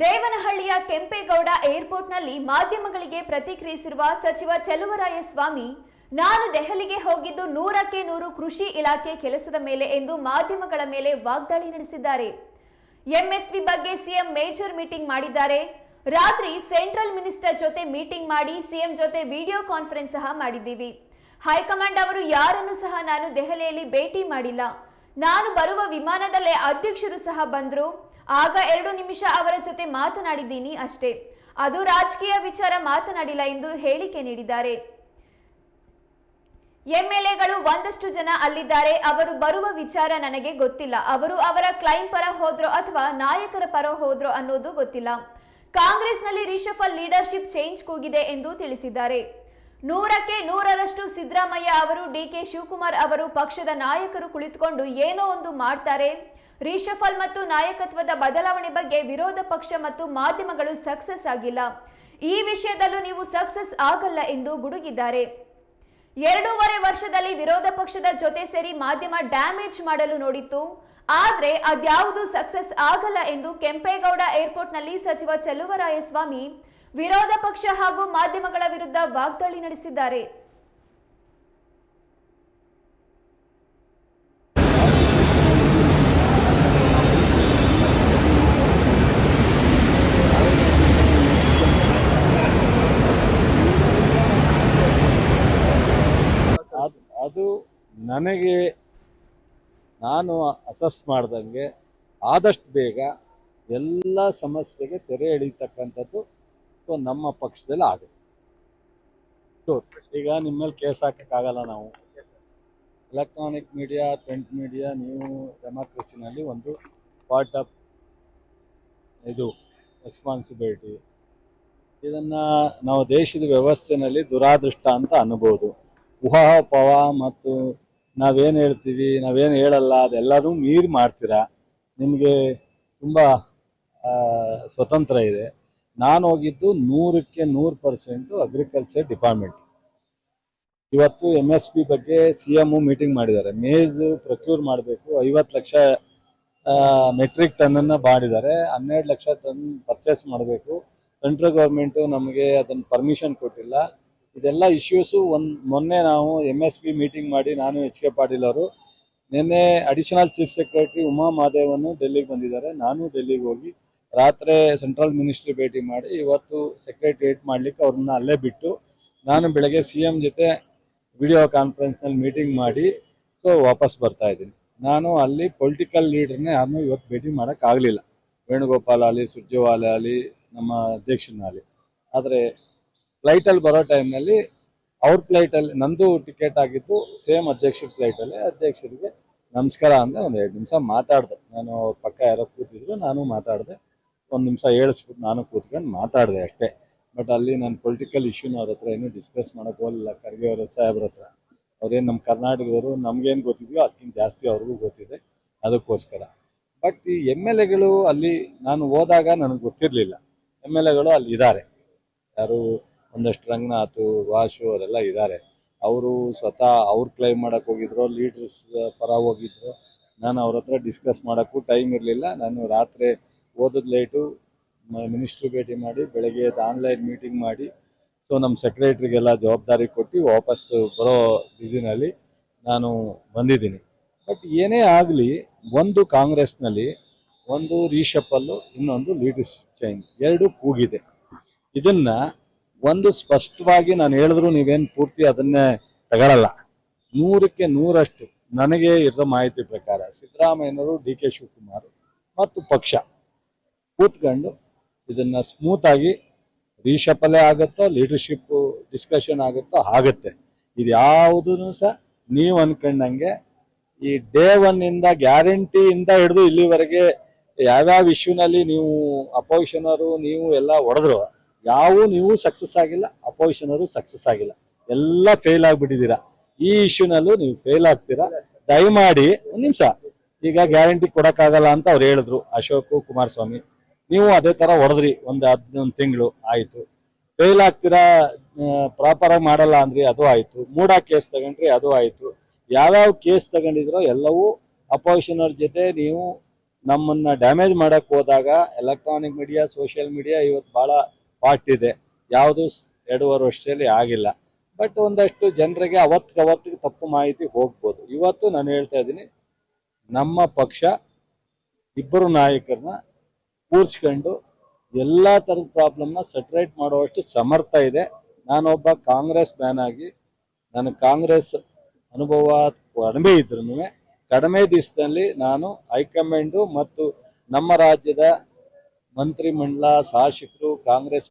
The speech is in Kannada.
ದೇವನಹಳ್ಳಿಯ ಕೆಂಪೇಗೌಡ ಏರ್ಪೋರ್ಟ್ನಲ್ಲಿ ಮಾಧ್ಯಮಗಳಿಗೆ ಪ್ರತಿಕ್ರಿಯಿಸಿರುವ ಸಚಿವ ಚೆಲುವರಾಯಸ್ವಾಮಿ, ನಾನು ದೆಹಲಿಗೆ ಹೋಗಿದ್ದು 100ಕ್ಕೆ 100 ಕೃಷಿ ಇಲಾಖೆ ಕೆಲಸದ ಮೇಲೆ ಎಂದು ಮಾಧ್ಯಮಗಳ ಮೇಲೆ ವಾಗ್ದಾಳಿ ನಡೆಸಿದ್ದಾರೆ. ಎಂಎಸ್ಪಿ ಬಗ್ಗೆ ಸಿಎಂ ಮೇಜರ್ ಮೀಟಿಂಗ್ ಮಾಡಿದ್ದಾರೆ. ರಾತ್ರಿ ಸೆಂಟ್ರಲ್ ಮಿನಿಸ್ಟರ್ ಜೊತೆ ಮೀಟಿಂಗ್ ಮಾಡಿ ಸಿಎಂ ಜೊತೆ ವಿಡಿಯೋ ಕಾನ್ಫರೆನ್ಸ್ ಸಹ ಮಾಡಿದ್ದೀವಿ. ಹೈಕಮಾಂಡ್ ಅವರು ಯಾರನ್ನು ಸಹ ನಾನು ದೆಹಲಿಯಲ್ಲಿ ಭೇಟಿ ಮಾಡಿಲ್ಲ. ನಾನು ಬರುವ ವಿಮಾನದಲ್ಲೇ ಅಧ್ಯಕ್ಷರು ಸಹ ಬಂದರು. ಆಗ 2 ನಿಮಿಷ ಅವರ ಜೊತೆ ಮಾತನಾಡಿದ್ದೀನಿ ಅಷ್ಟೇ. ಅದು ರಾಜಕೀಯ ವಿಚಾರ ಮಾತನಾಡಿಲ್ಲ ಎಂದು ಹೇಳಿಕೆ ನೀಡಿದ್ದಾರೆ. ಎಂಎಲ್ಎಗಳು ಒಂದಷ್ಟು ಜನ ಅಲ್ಲಿದ್ದಾರೆ. ಅವರು ಬರುವ ವಿಚಾರ ನನಗೆ ಗೊತ್ತಿಲ್ಲ. ಅವರು ಅವರ ಕ್ಲೈಮ್ ಪರ ಹೋದ್ರೋ ಅಥವಾ ನಾಯಕರ ಪರ ಹೋದ್ರೋ ಅನ್ನೋದು ಗೊತ್ತಿಲ್ಲ. ಕಾಂಗ್ರೆಸ್ನಲ್ಲಿ ರಿಷಫಲ್ ಲೀಡರ್ಶಿಪ್ ಚೇಂಜ್ ಕೂಗಿದೆ ಎಂದು ತಿಳಿಸಿದ್ದಾರೆ. 100ಕ್ಕೆ 100ರಷ್ಟು ಸಿದ್ದರಾಮಯ್ಯ ಅವರು, ಡಿಕೆ ಶಿವಕುಮಾರ್ ಅವರು ಪಕ್ಷದ ನಾಯಕರು ಕುಳಿತುಕೊಂಡು ಏನೋ ಒಂದು ಮಾಡ್ತಾರೆ. ರಿಷಫಲ್ ಮತ್ತು ನಾಯಕತ್ವದ ಬದಲಾವಣೆ ಬಗ್ಗೆ ವಿರೋಧ ಪಕ್ಷ ಮತ್ತು ಮಾಧ್ಯಮಗಳು ಸಕ್ಸಸ್ ಆಗಿಲ್ಲ. ಈ ವಿಷಯದಲ್ಲೂ ನೀವು ಸಕ್ಸಸ್ ಆಗಲ್ಲ ಎಂದು ಗುಡುಗಿದ್ದಾರೆ. 2.5 ವರ್ಷದಲ್ಲಿ ವಿರೋಧ ಪಕ್ಷದ ಜೊತೆ ಸೇರಿ ಮಾಧ್ಯಮ ಡ್ಯಾಮೇಜ್ ಮಾಡಲು ನೋಡಿತ್ತು. ಆದ್ರೆ ಅದ್ಯಾವುದು ಸಕ್ಸಸ್ ಆಗಲ್ಲ ಎಂದು ಕೆಂಪೇಗೌಡ ಏರ್ಪೋರ್ಟ್ನಲ್ಲಿ ಸಚಿವ ಚೆಲುವರಾಯಸ್ವಾಮಿ ವಿರೋಧ ಪಕ್ಷ ಹಾಗೂ ಮಾಧ್ಯಮಗಳ ವಿರುದ್ಧ ವಾಗ್ದಾಳಿ ನಡೆಸಿದ್ದಾರೆ. ಅದು ನನಗೆ ನಾನು ಅಸಸ್ ಮಾಡ್ದಂಗೆ ಆದಷ್ಟು ಬೇಗ ಎಲ್ಲ ಸಮಸ್ಯೆಗೆ ತೆರೆ ಎಳೀತಕ್ಕಂಥದ್ದು ಸೊ ನಮ್ಮ ಪಕ್ಷದಲ್ಲಿ ಆಗುತ್ತೆ. ಈಗ ನಿಮ್ಮ ಮೇಲೆ ಕೇಸ್ ಹಾಕೋಕ್ಕಾಗಲ್ಲ. ನಾವು ಎಲೆಕ್ಟ್ರಾನಿಕ್ ಮೀಡಿಯಾ, ಪ್ರಿಂಟ್ ಮೀಡಿಯಾ, ನೀವು ಡೆಮಾಕ್ರಸಿನಲ್ಲಿ ಒಂದು ಪಾರ್ಟ್ ಆಫ್ ಇದು ರೆಸ್ಪಾನ್ಸಿಬಿಲಿಟಿ. ಇದನ್ನು ನಾವು ದೇಶದ ವ್ಯವಸ್ಥೆಯಲ್ಲಿ ದುರಾದೃಷ್ಟ ಅಂತ ಅನ್ಬೋದು. ಊಹಾಪೋಹ ಮತ್ತು ನಾವೇನು ಹೇಳ್ತೀವಿ ನಾವೇನು ಹೇಳಲ್ಲ ಅದೆಲ್ಲದೂ ಮೀರಿ ಮಾಡ್ತೀರಾ. ನಿಮಗೆ ತುಂಬ ಸ್ವತಂತ್ರ ಇದೆ. ನಾನು ಹೋಗಿದ್ದು 100ಕ್ಕೆ 100% ಅಗ್ರಿಕಲ್ಚರ್ ಡಿಪಾರ್ಟ್ಮೆಂಟ್. ಇವತ್ತು MSP ಬಗ್ಗೆ CM ಮೀಟಿಂಗ್ ಮಾಡಿದ್ದಾರೆ. ಮೇಜ್ ಪ್ರೊಕ್ಯೂರ್ ಮಾಡಬೇಕು, 50 ಲಕ್ಷ ಮೆಟ್ರಿಕ್ ಟನ್ನನ್ನು ಮಾಡಿದ್ದಾರೆ. 12 ಲಕ್ಷ ಟನ್ ಪರ್ಚೇಸ್ ಮಾಡಬೇಕು. ಸೆಂಟ್ರಲ್ ಗೌರ್ಮೆಂಟು ನಮಗೆ ಅದನ್ನು ಪರ್ಮಿಷನ್ ಕೊಟ್ಟಿಲ್ಲ. ಇದೆಲ್ಲ ಇಶ್ಯೂಸು ಮೊನ್ನೆ ನಾವು MSP ಮೀಟಿಂಗ್ ಮಾಡಿ ನಾನು HK ಪಾಟೀಲ್ ಅವರು ನಿನ್ನೆ ಅಡಿಷನಲ್ ಚೀಫ್ ಸೆಕ್ರೆಟರಿ ಉಮಾ ಮಹದೇವನ್ನು ಡೆಲ್ಲಿಗೆ ಬಂದಿದ್ದಾರೆ. ನಾನು ಡೆಲ್ಲಿಗೆ ಹೋಗಿ ರಾತ್ರಿ ಸೆಂಟ್ರಲ್ ಮಿನಿಸ್ಟ್ರಿ ಭೇಟಿ ಮಾಡಿ ಇವತ್ತು ಸೆಕ್ರೆಟರಿಯೇಟ್ ಮಾಡಲಿಕ್ಕೆ ಅವ್ರನ್ನ ಅಲ್ಲೇ ಬಿಟ್ಟು ನಾನು ಬೆಳಗ್ಗೆ CM ಜೊತೆ ವಿಡಿಯೋ ಕಾನ್ಫರೆನ್ಸ್ನಲ್ಲಿ ಮೀಟಿಂಗ್ ಮಾಡಿ ಸೊ ವಾಪಸ್ ಬರ್ತಾ ಇದ್ದೀನಿ. ನಾನು ಅಲ್ಲಿ ಪೊಲಿಟಿಕಲ್ ಲೀಡರ್ನೇ ಯಾರನ್ನೂ ಇವತ್ತು ಭೇಟಿ ಮಾಡೋಕ್ಕಾಗಲಿಲ್ಲ. ವೇಣುಗೋಪಾಲ್ ಆಗಲಿ, ಸುರ್ಜೇವಾಲಾ ಆಗಲಿ, ನಮ್ಮ ಅಧ್ಯಕ್ಷನಾಗಲಿ. ಆದರೆ ಫ್ಲೈಟಲ್ಲಿ ಬರೋ ಟೈಮ್ನಲ್ಲಿ ಅವ್ರ ಫ್ಲೈಟಲ್ಲಿ ನಂದು ಟಿಕೆಟ್ ಆಗಿದ್ದು ಸೇಮ್ ಅಧ್ಯಕ್ಷರ ಫ್ಲೈಟಲ್ಲಿ. ಅಧ್ಯಕ್ಷರಿಗೆ ನಮಸ್ಕಾರ ಅಂದರೆ ಒಂದು 2 ನಿಮಿಷ ಮಾತಾಡಿದೆ. ನಾನು ಅವ್ರ ಪಕ್ಕ ಯಾರೋ ಕೂತಿದ್ರು, ನಾನು ಮಾತಾಡಿದೆ. 1 ನಿಮಿಷ ಹೇಳಿಸ್ಬಿಟ್ಟು ನಾನು ಕೂತ್ಕೊಂಡು ಮಾತಾಡಿದೆ ಅಷ್ಟೇ. ಬಟ್ ಅಲ್ಲಿ ನಾನು ಪೊಲಿಟಿಕಲ್ ಇಶ್ಯೂನ ಅವ್ರ ಹತ್ರ ಏನೂ ಡಿಸ್ಕಸ್ ಮಾಡೋಕ್ಕೆ ಹೋಗಲಿಲ್ಲ. ಖರ್ಗೆ ಅವರ ಸಾಹೇಬ್ರ ಹತ್ರ ಅವ್ರೇನು ನಮ್ಮ ಕರ್ನಾಟಕದವರು, ನಮಗೇನು ಗೊತ್ತಿದೆಯೋ ಅದಕ್ಕಿಂತ ಜಾಸ್ತಿ ಅವ್ರಿಗೂ ಗೊತ್ತಿದೆ. ಅದಕ್ಕೋಸ್ಕರ ಬಟ್ ಈ MLAಗಳು ಅಲ್ಲಿ ನಾನು ಹೋದಾಗ ನನಗೆ ಗೊತ್ತಿರಲಿಲ್ಲ. MLAಗಳು ಅಲ್ಲಿ ಇದ್ದಾರೆ. ಯಾರು ಒಂದಷ್ಟು ರಂಗನಾಥ್, ವಾಶು ಅವರೆಲ್ಲ ಇದ್ದಾರೆ. ಅವರು ಸ್ವತಃ ಅವ್ರು ಕ್ಲೈಮ್ ಮಾಡೋಕ್ಕೆ ಹೋಗಿದ್ರು, ಲೀಡರ್ಸ್ ಪರ ಹೋಗಿದ್ರು. ನಾನು ಅವ್ರ ಹತ್ರ ಡಿಸ್ಕಸ್ ಮಾಡೋಕ್ಕೂ ಟೈಮ್ ಇರಲಿಲ್ಲ. ನಾನು ರಾತ್ರಿ ಓದೋದು ಲೇಟು, ಮಿನಿಸ್ಟ್ರು ಭೇಟಿ ಮಾಡಿ ಬೆಳಗ್ಗೆ ಆನ್ಲೈನ್ ಮೀಟಿಂಗ್ ಮಾಡಿ ಸೊ ನಮ್ಮ ಸೆಕ್ರೆಟ್ರಿಗೆಲ್ಲ ಜವಾಬ್ದಾರಿ ಕೊಟ್ಟು ವಾಪಸ್ ಬರೋ ಬ್ಯುಸಿನಲ್ಲಿ ನಾನು ಬಂದಿದ್ದೀನಿ. ಬಟ್ ಏನೇ ಆಗಲಿ, ಒಂದು ಕಾಂಗ್ರೆಸ್ನಲ್ಲಿ ಒಂದು ರೀಶಫಲ್ಲು, ಇನ್ನೊಂದು ಲೀಡರ್ಶಿಪ್ ಚೇಂಜ್, 2 ಕೂಗಿದೆ. ಇದನ್ನು ಒಂದು ಸ್ಪಷ್ಟವಾಗಿ ನಾನು ಹೇಳಿದ್ರು ನೀವೇನು ಪೂರ್ತಿ ಅದನ್ನೇ ತಗೊಳ್ಳಲ್ಲ. 100ಕ್ಕೆ 100ರಷ್ಟು ನನಗೆ ಇರೋ ಮಾಹಿತಿ ಪ್ರಕಾರ ಸಿದ್ದರಾಮಯ್ಯನವರು, DK ಶಿವಕುಮಾರ್ ಮತ್ತು ಪಕ್ಷ ಕೂತ್ಕೊಂಡು ಇದನ್ನು ಸ್ಮೂತಾಗಿ ರೀಶಫಲೇ ಆಗುತ್ತೋ, ಲೀಡರ್ಶಿಪ್ ಡಿಸ್ಕಷನ್ ಆಗುತ್ತೋ ಆಗುತ್ತೆ. ಇದು ಯಾವುದೂ ಸಹ ನೀವು ಅನ್ಕೊಂಡಂಗೆ ಈ ಡೇ 1 ಗ್ಯಾರಂಟಿಯಿಂದ ಹಿಡಿದು ಇಲ್ಲಿವರೆಗೆ ಯಾವ್ಯಾವ ಇಶ್ಯೂನಲ್ಲಿ ನೀವು ಅಪೋಸಿಷನರು ನೀವು ಎಲ್ಲ ಹೊಡೆದ್ರು ನೀವು ಸಕ್ಸಸ್ ಆಗಿಲ್ಲ, ಅಪೋಸಿಷನರು ಸಕ್ಸಸ್ ಆಗಿಲ್ಲ, ಎಲ್ಲ ಫೇಲ್ ಆಗಿಬಿಟ್ಟಿದ್ದೀರಾ. ಈ ಇಶ್ಯೂನಲ್ಲೂ ನೀವು ಫೇಲ್ ಆಗ್ತೀರಾ. ದಯಮಾಡಿ 1 ನಿಮಿಷ, ಈಗ ಗ್ಯಾರಂಟಿ ಕೊಡೋಕ್ಕಾಗಲ್ಲ ಅಂತ ಅವ್ರು ಹೇಳಿದ್ರು ಅಶೋಕ್ ಕುಮಾರಸ್ವಾಮಿ. ನೀವು ಅದೇ ಥರ ಹೊಡೆದ್ರಿ, ಒಂದು 11 ತಿಂಗಳು ಆಯಿತು. ಫೇಲ್ ಆಗ್ತೀರಾ, ಪ್ರಾಪರಾಗಿ ಮಾಡಲ್ಲ ಅಂದ್ರಿ, ಅದು ಆಯಿತು. ಮೂಡಾ ಕೇಸ್ ತಗೊಂಡ್ರಿ, ಅದು ಆಯಿತು. ಯಾವ್ಯಾವ ಕೇಸ್ ತಗೊಂಡಿದ್ರೋ ಎಲ್ಲವೂ ಅಪೋಸಿಷನರ್ ಜೊತೆ ನೀವು ನಮ್ಮನ್ನ ಡ್ಯಾಮೇಜ್ ಮಾಡಕ್ ಹೋದಾಗ ಎಲೆಕ್ಟ್ರಾನಿಕ್ ಮೀಡಿಯಾ ಸೋಷಿಯಲ್ ಮೀಡಿಯಾ ಇವತ್ತು ಬಹಳ ಪಾರ್ಟ್ ಇದೆ. ಯಾವುದು 2.5 ವರ್ಷದಲ್ಲಿ ಆಗಿಲ್ಲ. ಬಟ್ ಒಂದಷ್ಟು ಜನರಿಗೆ ಅವತ್ತಿಗೆ ತಪ್ಪು ಮಾಹಿತಿ ಹೋಗ್ಬೋದು. ಇವತ್ತು ನಾನು ಹೇಳ್ತಾ ಇದ್ದೀನಿ, ನಮ್ಮ ಪಕ್ಷ ಇಬ್ಬರು ನಾಯಕರನ್ನ ಕೂರಿಸ್ಕೊಂಡು ಎಲ್ಲ ಥರದ ಪ್ರಾಬ್ಲಮ್ನ ಸೆಟ್ರೇಟ್ ಮಾಡುವಷ್ಟು ಸಮರ್ಥ ಇದೆ. ನಾನೊಬ್ಬ ಕಾಂಗ್ರೆಸ್ ಮ್ಯಾನ್ ಆಗಿ ನನಗೆ ಕಾಂಗ್ರೆಸ್ ಅನುಭವ ಕಡಿಮೆ ಇದ್ರೂ ಕಡಿಮೆ ದಿವಸದಲ್ಲಿ ನಾನು ಹೈಕಮಾಂಡು ಮತ್ತು ನಮ್ಮ ರಾಜ್ಯದ ಮಂತ್ರಿಮಂಡಲ ಶಾಸಕರು ಕಾಂಗ್ರೆಸ್